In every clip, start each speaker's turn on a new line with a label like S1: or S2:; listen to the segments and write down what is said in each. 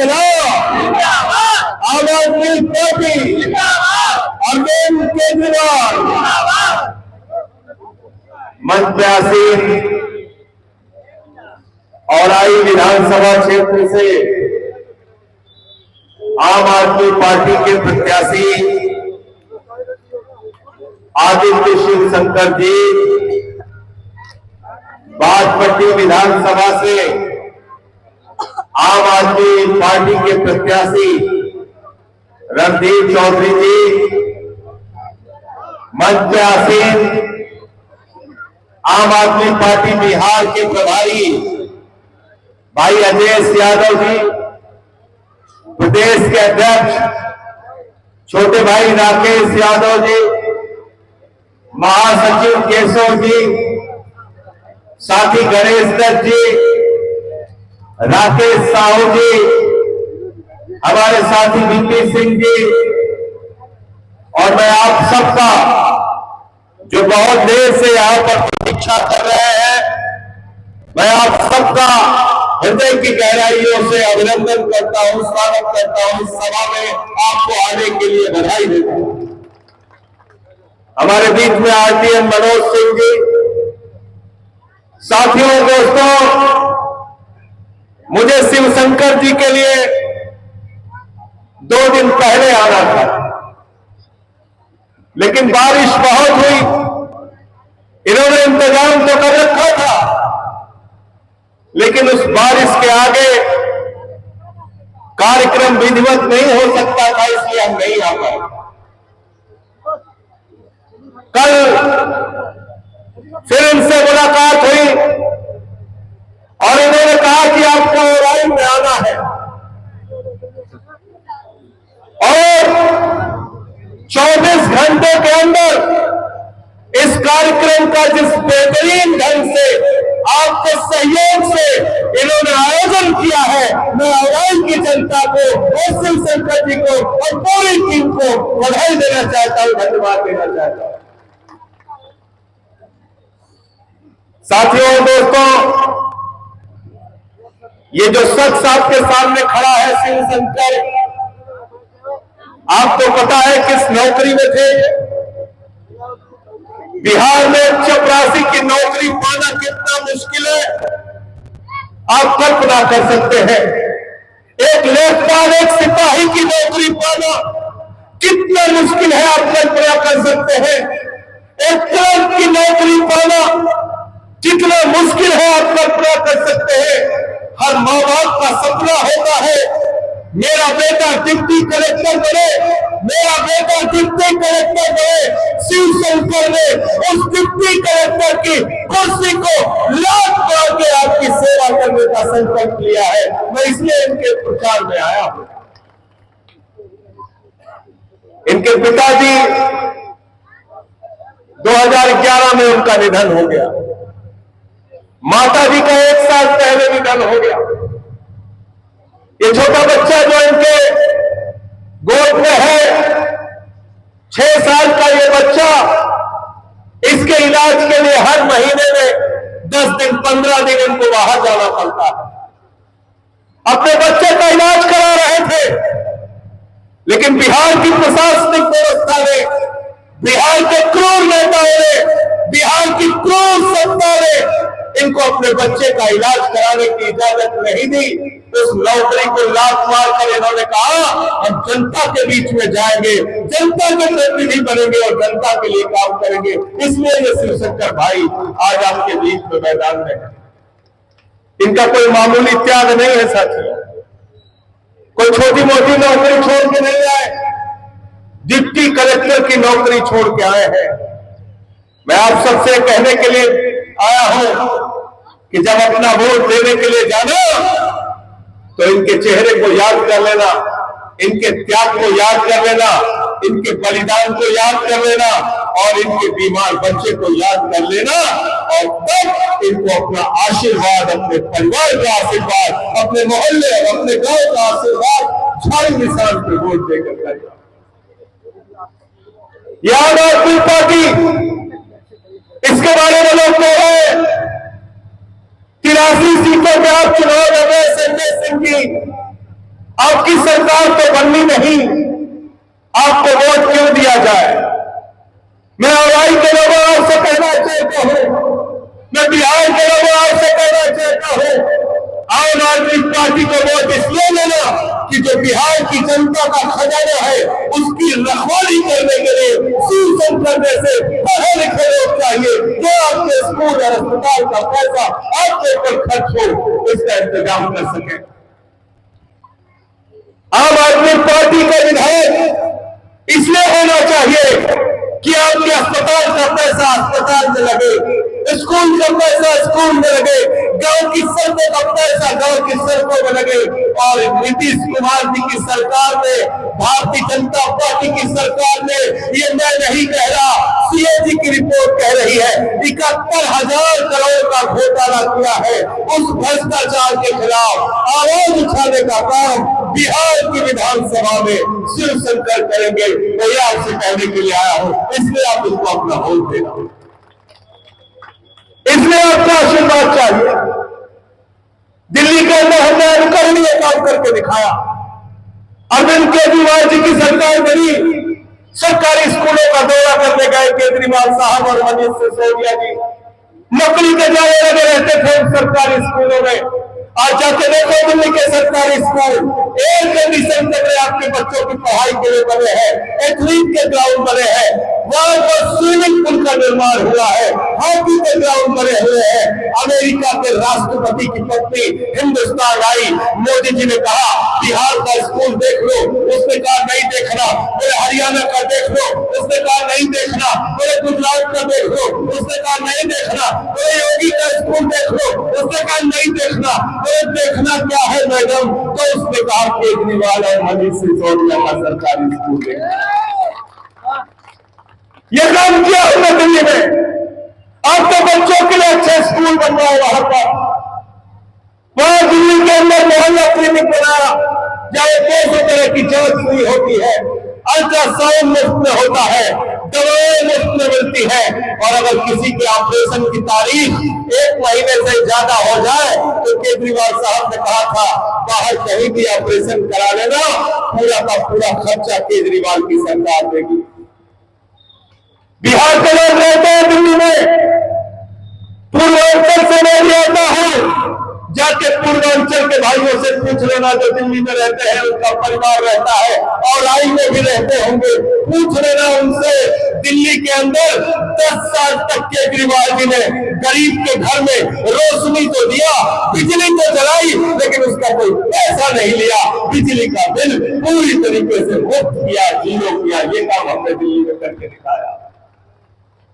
S1: इनकलाब, आम आदमी पार्टी, अरविंद केजरीवाल। मंच पे आसीन औराई विधानसभा क्षेत्र से आम आदमी पार्टी के प्रत्याशी आदित्य शिवशंकर जी, बाजपट्टी विधानसभा से आम आदमी पार्टी के प्रत्याशी रणदीप चौधरी जी, मंच पे आसीन आम आदमी पार्टी बिहार के प्रभारी भाई अजय यादव जी, प्रदेश के अध्यक्ष छोटे भाई राकेश यादव जी, महासचिव केशव जी, साथी गणेश दत्त जी, राकेश साहू जी, हमारे साथी वीपी सिंह जी, और मैं आप सबका जो बहुत देर से यहां पर प्रतीक्षा कर रहे हैं, मैं आप सबका हृदय की गहराइयों से अभिनंदन करता हूं, स्वागत करता हूं। इस सभा में आपको आने के लिए बधाई देता हूं। हमारे बीच में आरटीएम मनोज सिंह जी, साथियों दोस्तों, मुझे शिवशंकर जी के लिए 2 दिन पहले आना था, लेकिन बारिश बहुत हुई। इन्होंने इंतजाम तो कर रखा था, लेकिन उस बारिश के आगे कार्यक्रम विधिवत नहीं हो सकता था, इसलिए हम नहीं आ पाए। कल फिर इनसे मुलाकात हुई और इन्होंने कहा कि आपको औराई में आना है, और 24 घंटे के अंदर इस कार्यक्रम का जिस बेहतरीन ढंग से आपके सहयोग से इन्होंने आयोजन किया है, मैं औराई की जनता को और शिवशंकर जी को और पूरी टीम को बधाई देना चाहता हूं, धन्यवाद देना चाहता हूं। साथियों दोस्तों, ये जो शख्स आपके सामने खड़ा है शिवशंकर, आपको पता है किस नौकरी में थे? बिहार में चपरासी की नौकरी पाना कितना मुश्किल है, आप कल्पना कर सकते हैं। एक लेखपाल, एक सिपाही की नौकरी पाना कितना मुश्किल है, आप कल्पना कर सकते हैं। एक क्लर्क की नौकरी पाना कितना मुश्किल है, आप कल्पना कर सकते हैं। हर माँ बाप का सपना होता है मेरा बेटा डिप्टी कलेक्टर बने, मेरा बेटा डिप्टी कलेक्टर बने। शिवशंकर ने उस डिप्टी कलेक्टर की कुर्सी को लात मार के आपकी सेवा करने का संकल्प लिया है। मैं इसलिए इनके प्रचार में आया हूं। इनके पिताजी 2011 में उनका निधन हो गया, माता जी का 1 साल पहले निधन हो गया। ये छोटा बच्चा जो इनके गोद में है, 6 साल का ये बच्चा, इसके इलाज के लिए हर महीने में 10 दिन 15 दिन इनको बाहर जाना पड़ता है। अपने बच्चे का इलाज करा रहे थे, लेकिन बिहार की प्रशासनिक व्यवस्था ने, बिहार के क्रूर नेताओं ने, बिहार की क्रूर सत्ता ने इनको अपने बच्चे का इलाज कराने की इजाजत नहीं दी। उस नौकरी को लात मार कर इन्होंने कहा हम जनता के बीच में जाएंगे, जनता के प्रतिनिधि बनेंगे और जनता के लिए काम करेंगे। इसलिए ये शिवशंकर भाई आज आपके बीच में मैदान में है। इनका कोई मामूली त्याग नहीं है साथियों, कोई छोटी मोटी नौकरी छोड़ के नहीं आए, डिप्टी कलेक्टर की नौकरी छोड़ के आए हैं। मैं आप सबसे कहने के लिए आया हूं कि जब अपना वोट देने के लिए जाना तो इनके चेहरे को याद कर लेना, इनके त्याग को याद कर लेना, इनके बलिदान को याद कर लेना और इनके बीमार बच्चे को याद कर लेना, और तब इनको अपना आशीर्वाद, अपने परिवार का आशीर्वाद, अपने मोहल्ले और अपने गांव का आशीर्वाद झाड़ी निशान पे वोट देकर करेगा। आम आदमी पार्टी, इसके बारे में लोग कह रहे हैं 83 सीटों पे आप चुनाव लड़े संजय सिंह जी, आपकी सरकार तो बननी नहीं, आपको वोट क्यों दिया जाए? मैं हवाई के लोगों आपसे कहना चाहता हूं, मैं बिहार के लोगों आपसे कहना चाहता हूं, आम आदमी पार्टी को वोट इसलिए लेना कि जो बिहार की जनता का खजाना है उसकी रखवाली करने के लिए शोषण करने से पढ़े लिखे लोग चाहिए, जो आपके स्कूल और अस्पताल का पैसा आपके ऊपर खर्च हो इसका इंतजाम कर सके। आम आदमी पार्टी का विधायक इसलिए होना चाहिए कि आपके अस्पताल का पैसा अस्पताल में लगे, स्कूल का पैसा स्कूल में लगे, गांव की सड़कों का पैसा गांव की सड़कों में लगे। और नीतीश कुमार जी की सरकार में, भारतीय जनता पार्टी की सरकार में, ये मैं नहीं कह रहा, सीएजी की रिपोर्ट कह रही है, 71,000 करोड़ का घोटाला किया है। उस भ्रष्टाचार के खिलाफ आवाज उठाने का काम बिहार की विधानसभा में शिवशंकर करेंगे। मैं ये आपसे कहने के लिए आया हूं, इसलिए आप उसको अपना वोट देना, इसलिए आपका आशीर्वाद चाहिए। दिल्ली के अंदर हमने अनुकरणीय काम करके दिखाया। अरविंद केजरीवाल जी की सरकार बनी, सरकारी स्कूलों का दौरा करने गए केजरीवाल साहब और मनीष सिसोदिया जी, नौकरी के जाने लगे रहते थे सरकारी स्कूलों में। आज जाके देखो दिल्ली के सरकारी स्कूल एयर कंडीशन से आपके बच्चों की पढ़ाई के लिए बने हैं, एथलीट के ग्राउंड बने हैं, वहां पर स्विमिंग पूल का निर्माण हुआ है, हॉकी के ग्राउंड बने हुए हैं। अमेरिका के राष्ट्रपति की पत्नी हिंदुस्तान आई, मोदी जी ने कहा बिहार का स्कूल देख लो, उसने कहा नहीं देखना। बोले हरियाणा का देख लो, उसने कहा नहीं देखना। बोले गुजरात का देख लो, उसने कहा नहीं देखना। बोले योगी का स्कूल देख लो, उसने कहा नहीं देखना। बोले देखना क्या है मैडम? तो उसने कहा केजरीवाल और मनीष सिसोदिया का सरकारी स्कूल देखना। ये काम किया हमने दिल्ली में। अब तो बच्चों के लिए अच्छे स्कूल बनवाए वहां पर, वहां दिल्ली के अंदर मोहल्ला क्लिनिक बनाया जहां 200 तरह की जांच फ्री होती है, अल्ट्रासाउंड मुफ्त में होता है, दवाएं मुफ्त में मिलती है। और अगर किसी के ऑपरेशन की तारीख 1 महीने से ज्यादा हो जाए तो केजरीवाल साहब ने कहा था बाहर कहीं भी ऑपरेशन करा लेना, पूरा का पूरा खर्चा केजरीवाल की सरकार देगी। बिहार के लोग रहते हैं दिल्ली में, पूर्वांचल से नहीं आता हूं, जाके पूर्वांचल के भाइयों से पूछ लेना जो दिल्ली में रहते हैं, उनका परिवार रहता है और आई में भी रहते होंगे, पूछ लेना उनसे। दिल्ली के अंदर 10 साल तक केजरीवाल जी ने गरीब के घर में रोशनी तो दिया, बिजली तो जलाई, लेकिन उसका कोई पैसा नहीं लिया। बिजली का बिल पूरी तरीके से मुफ्त किया, जीरो किया। ये काम हमने दिल्ली में करके दिखाया।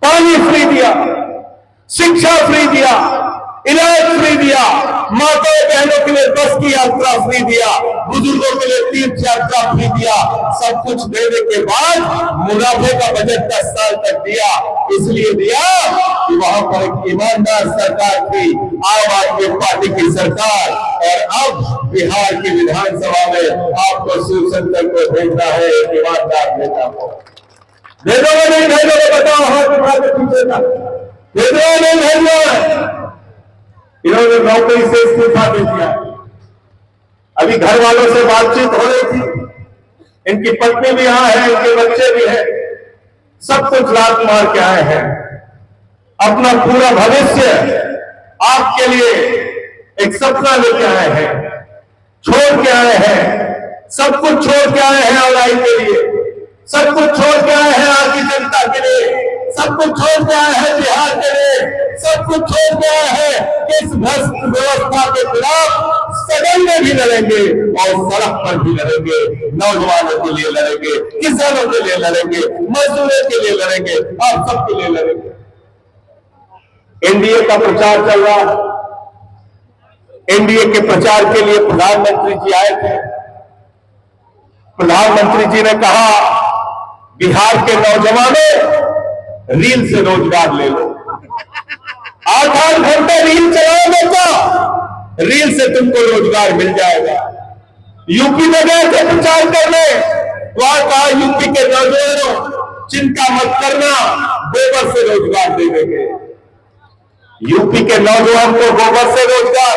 S1: पानी फ्री दिया, शिक्षा फ्री दिया, इलाज फ्री दिया, माता बहनों के लिए बस की यात्रा फ्री दिया, बुजुर्गों के लिए तीर्थ यात्रा फ्री दिया। सब कुछ देने के बाद मुनाफे का बजट 10 साल तक दिया। इसलिए दिया कि वहां पर एक ईमानदार सरकार थी, आम आदमी पार्टी की सरकार। और अब बिहार की विधानसभा में आपको शिवशंकर को भेजना है, एक ईमानदार नेता को। भेजोगे नहीं भेजोगे? बताओ हाथ उठा के पीछे का, भेजो नहीं भेजो? इन्होंने नौकरी से इस्तीफा दे दिया। अभी घर वालों से बातचीत हो रही थी, इनकी पत्नी भी यहां है, इनके बच्चे भी हैं, सब कुछ लात मार के आए हैं। अपना पूरा भविष्य आपके लिए एक सपना लेके आए हैं, छोड़ के आए हैं, सब कुछ छोड़ के आए हैं और आई के लिए, सब कुछ छोड़ के आए हैं आपकी जनता के लिए, सब कुछ छोड़ के आए हैं बिहार के लिए, सब कुछ छोड़ के आए हैं। इस भ्रष्ट व्यवस्था के खिलाफ सदन में भी लड़ेंगे और सड़क पर भी लड़ेंगे, नौजवानों के लिए लड़ेंगे, किसानों के लिए लड़ेंगे, मजदूरों के लिए लड़ेंगे, आप सबके लिए लड़ेंगे। एनडीए का प्रचार चल रहा है। एनडीए के प्रचार के लिए प्रधानमंत्री जी आए थे। प्रधानमंत्री जी ने कहा बिहार के नौजवानों रील से रोजगार ले लो, 8-8 घंटे रील चलाओगे तो रील से तुमको रोजगार मिल जाएगा। यूपी में गए थे प्रचार करने, वहां कहा यूपी के नौजवानों चिंता मत करना, गोबर से रोजगार दे देंगे। यूपी के नौजवान को गोबर से रोजगार,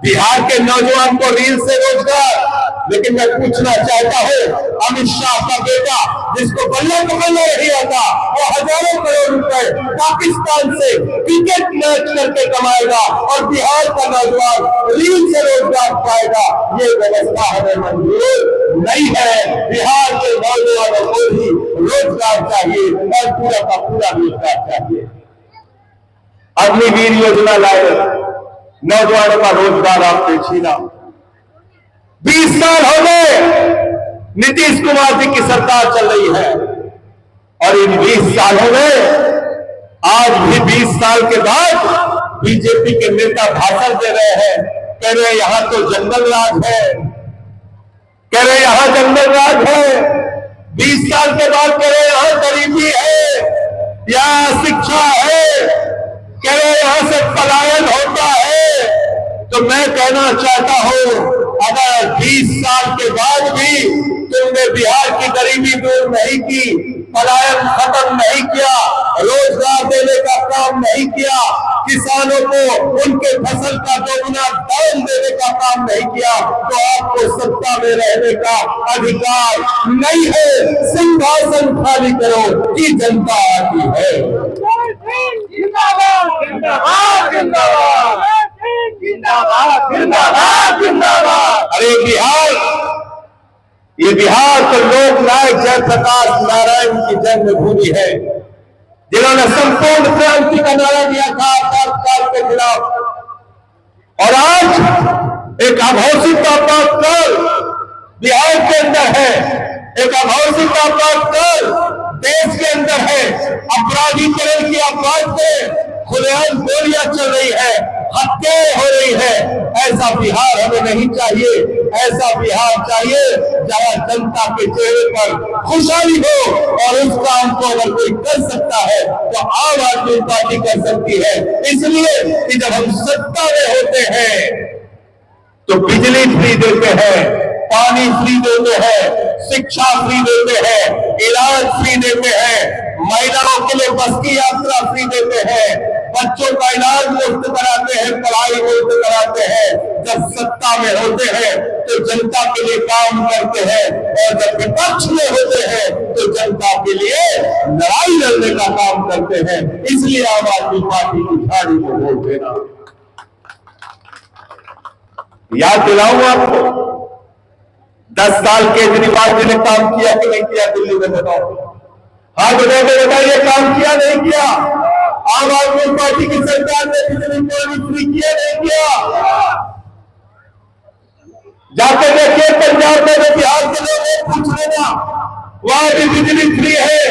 S1: बिहार के नौजवान को रील से रोजगार। लेकिन मैं पूछना चाहता हूं, अमित शाह का बेटा जिसको बल्ले पकड़ना नहीं आता, वो हजारों करोड़ रुपए पाकिस्तान से क्रिकेट मैच करके कमाएगा और बिहार का नौजवान रील से रोजगार पाएगा। ये व्यवस्था हमें मंजूर नहीं है। बिहार के नौजवानों को भी रोजगार चाहिए और पूरा का पूरा रोजगार चाहिए। अग्निवीर योजना लाए, नौजवानों का रोजगार आपने छीना। 20 साल हो गए नीतीश कुमार जी की सरकार चल रही है और इन 20 सालों में आज भी 20 साल के बाद बीजेपी के नेता भाषण दे रहे हैं, कह रहे यहां तो जंगल राज है, कह रहे यहां जंगल राज है। 20 साल के बाद कह रहे यहां गरीबी है, यहां शिक्षा है, कह रहे यहां से पलायन होता है। तो मैं कहना चाहता हूं, अगर 20 साल के बाद भी तुमने बिहार की गरीबी दूर नहीं की, पलायन खत्म नहीं किया, रोजगार देने का काम नहीं किया, किसानों को उनके फसल का दोगुना दाम देने का काम नहीं किया, तो आपको सत्ता में रहने का अधिकार नहीं है। सिंहासन खाली करो कि जनता आती है। जिंदाबाद जिंदाबाद जिंदाबाद जिंदाबाद जिंदाबाद जिंदाबाद। अरे बिहार, ये बिहार तो लोक नायक जयप्रकाश नारायण की जन्मभूमि है, जिन्होंने संपूर्ण क्रांति का नारा दिया था सरकार के खिलाफ। और आज एक अघोषित आपातकाल बिहार के अंदर है, एक अघोषित आपातकाल देश के अंदर है। अपराधीकरण की आवाज से खुलेआम गोलियां चल रही है, हत्याएं हो रही है। ऐसा बिहार हमें नहीं चाहिए। ऐसा बिहार चाहिए जहां जनता के चेहरे पर खुशहाली हो, और उस काम को अगर कोई कर सकता है तो आम आदमी पार्टी कर सकती है। इसलिए कि जब हम सत्ता में होते हैं तो बिजली फ्री देते हैं, पानी फ्री देते हैं, शिक्षा फ्री देते हैं, इलाज फ्री देते हैं, महिलाओं के लिए बस की यात्रा फ्री देते हैं, बच्चों का इलाज मुफ्त कराते हैं, पढ़ाई मुफ्त कराते हैं। जब सत्ता में होते हैं तो जनता के लिए काम करते हैं, और जब विपक्ष में होते हैं तो जनता के लिए लड़ाई लड़ने का काम करते हैं। इसलिए आम आदमी पार्टी की झाड़ी को वोट देना। याद दिलाऊं आपको, 10 साल केजरीवाल जी ने काम किया कि नहीं किया दिल्ली में, बताओ। हाँ बताइए, काम किया नहीं किया? आम आदमी पार्टी की सरकार ने बिजली पानी फ्री किया नहीं किया? जाके देखिए पंजाब में, बिहार के लोग पूछ लेना, वहां भी बिजली फ्री है,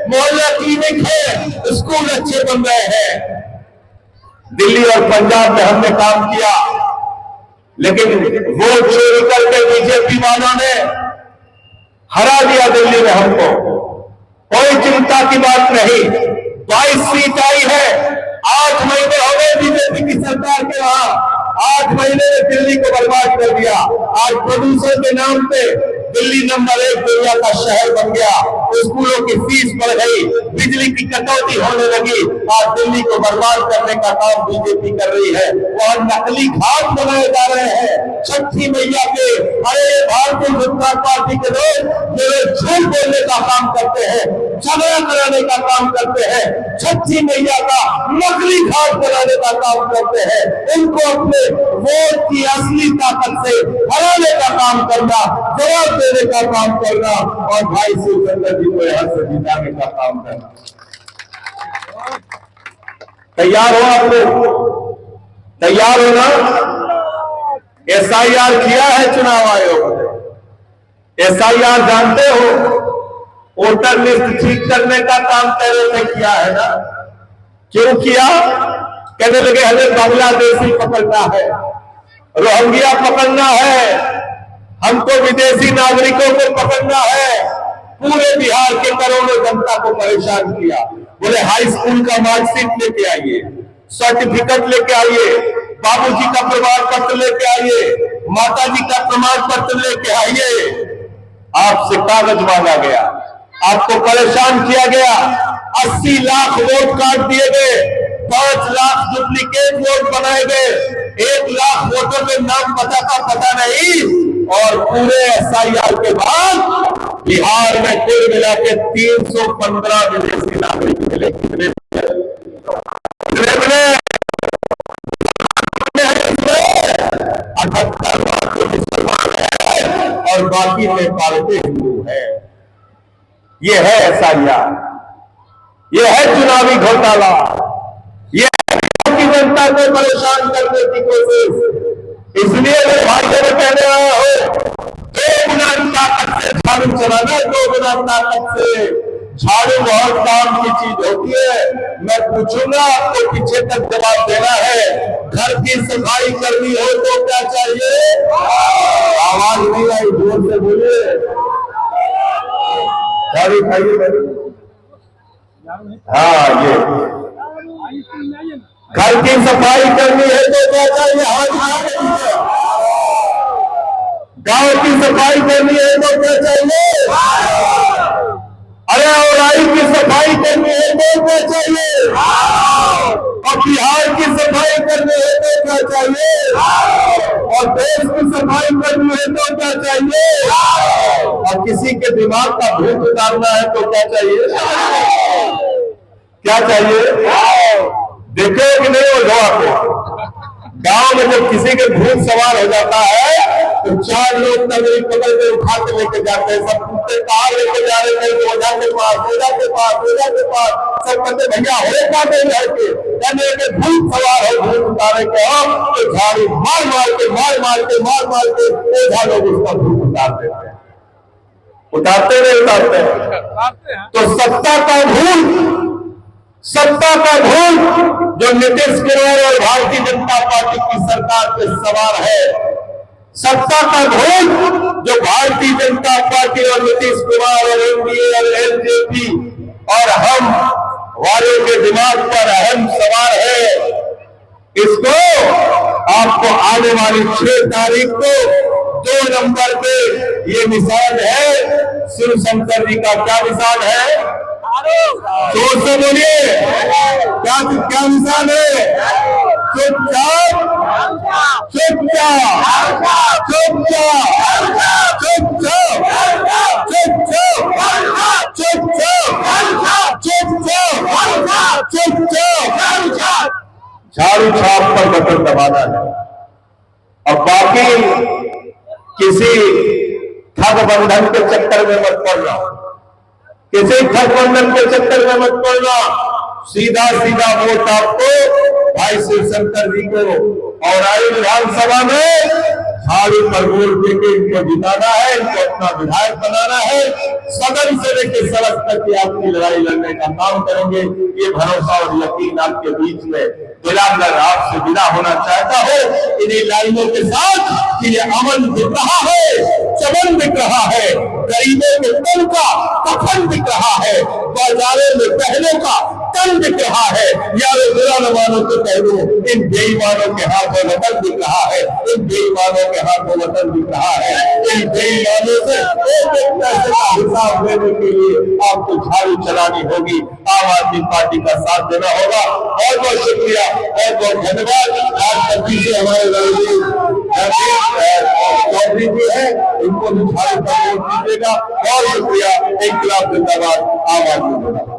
S1: मोहल्ला क्लिनिक है, स्कूल अच्छे बन रहे हैं। दिल्ली और पंजाब में हमने काम किया, लेकिन वोट चोरी करके बीजेपी वालों ने हरा दिया दिल्ली में हमको। कोई चिंता की बात नहीं, 22 सीट आई है। 8 महीने हो गए बीजेपी की सरकार के वहां, 8 महीने में दिल्ली को बर्बाद कर दिया। आज प्रदूषण के नाम पे दिल्ली नंबर 1 दुनिया का शहर बन गया। स्कूलों की फीस बढ़ गई, बिजली की कटौती होने लगी। आज दिल्ली को बर्बाद करने का काम बीजेपी कर रही है। वहां नकली घाट बनाए जा रहे हैं छठी मैया के। अरे भारतीय जनता पार्टी के लोग जो झूठ बोलने का काम करते हैं, झगड़ा कराने का काम करते हैं, छठी मैया का नकली घाट बनाने का काम करते हैं। इनको अपने वोट की असली ताकत से हराने का काम करना, जवाब देने का काम करना, और भाई शिवचंद्र जी को यहां से जिताने का काम करना। तैयार हो आप लोग? तैयार हो ना? SIR किया है चुनाव आयोग ने। SIR जानते हो, वोटर लिस्ट ठीक करने का काम पहले ने किया है ना? क्यों किया? कहने लगे हमें बांग्लादेशी पकड़ना है, रोहिंग्या पकड़ना है, हमको विदेशी नागरिकों को पकड़ना है। पूरे बिहार के करोड़ों जनता को परेशान किया। बोले हाई स्कूल का मार्कशीट लेके आइए, सर्टिफिकेट लेके आइए, बाबूजी का प्रमाण पत्र लेके आइए, माताजी का प्रमाण पत्र लेके आइए। आपसे कागज मांगा गया, आपको परेशान किया गया। 80 लाख वोट काट दिए गए, 5 लाख डुप्लीकेट वोट बनाए गए, 1 लाख वोट लोगों के नाम पता का पता नहीं, और पूरे SIR के बाद बिहार में कुल मिला के 315 विदेशी नागरिक मिले। कितने मिले? 78 मुसलमान है और बाकी नेपाल के हिंदू है। ये है SIR, ये है चुनावी घोटाला, ये की जनता को परेशान करने की कोशिश। इसलिए मैं भाइयों में कहने आया हूं, 2 गुना ताकत से झाड़ू चलाना, 2 गुना ताकत से झाड़ू बहुत काम की चीज होती है। मैं पूछूंगा, आपको पीछे तक जवाब देना है। घर की सफाई करनी हो तो क्या चाहिए? आवाज नहीं आई, जोर से बोलिए। झाड़ू खाइए। हाँ, ये घर की सफाई करनी है तो क्या चाहिए? गांव की सफाई करनी है तो क्या चाहिए? अरे औराई की सफाई करनी है तो क्या चाहिए? और बिहार की सफाई करनी है तो क्या चाहिए? और देश की सफाई करनी है तो क्या चाहिए? और किसी के दिमाग का भूत उतारना है तो क्या चाहिए? क्या चाहिए? देखे कि नहीं हो धोआ को? गांव में जब किसी के भूत सवार हो जाता है तो 4 लोग तगड़ी पकड़ के उठा के लेके जाते हैं। सब कुत्ते कहाँ लेके जा रहे थे? ओझा के पास, ओझा के पास, ओझा के पास। सब कहते भैया हो क्या नहीं के कहने के भूत सवार हो, भूत उतारे के हो तो झाड़ू मार मार के ओझा लोग उसका भूत उतार देते हैं। उतारते नहीं उतारते? तो सत्ता का भूत जो नीतीश कुमार और भारतीय जनता पार्टी की सरकार पे सवार है, सत्ता का भूत जो भारतीय जनता पार्टी और नीतीश कुमार और NDA और LJP और हम वालों के दिमाग पर अहम सवार है, इसको आपको आने वाली 6 तारीख को 2 नंबर पे ये निशान है। शिवशंकर जी का क्या निशान है? जोर से बोलिए, क्या निशान है? चुपचाप झाड़ू छाप पर बटन दबाना है। अब बाकी किसी ठग बंधन के चक्कर में मत पड़ना, किसी ठग बंधन के चक्कर में मत पड़ना। सीधा वोट आपको भाई शिवशंकर जी को और आई विधानसभा में झाड़ू पर वोट देके इनको जिताना है, इनको अपना विधायक बनाना है। सदन से लेकर सड़क तक की आपकी लड़ाई लड़ने का काम करेंगे। ये भरोसा और यकीन आपके बीच में दिलाकर आपसे विदा होना चाहता हूँ इन्हीं लाइनों के साथ कि ये अमन दिख रहा है, चमन दिख रहा है, गरीबों के तन का कफन दिख रहा है, बाजारों में पहलों का तन दिख रहा है। यारो बुरा न मानो तो कह दो, इन बेईमानों के हाथों वतन दिख रहा है, इन बेईमानों के हाथों वतन दिख रहा है। इन बेईमानों से एक पैसे का हिसाब देने के लिए आपको झाड़ू चलानी होगी, आम आदमी पार्टी का साथ देना होगा। बहुत बहुत शुक्रिया, बहुत बहुत धन्यवाद। आज तक से हमारे चौधरी जी है, इनको भी झाड़ू का वोट दीजिएगा। बहुत शुक्रिया। इंकलाब जिंदाबाद, आम आदमी जिंदाबाद।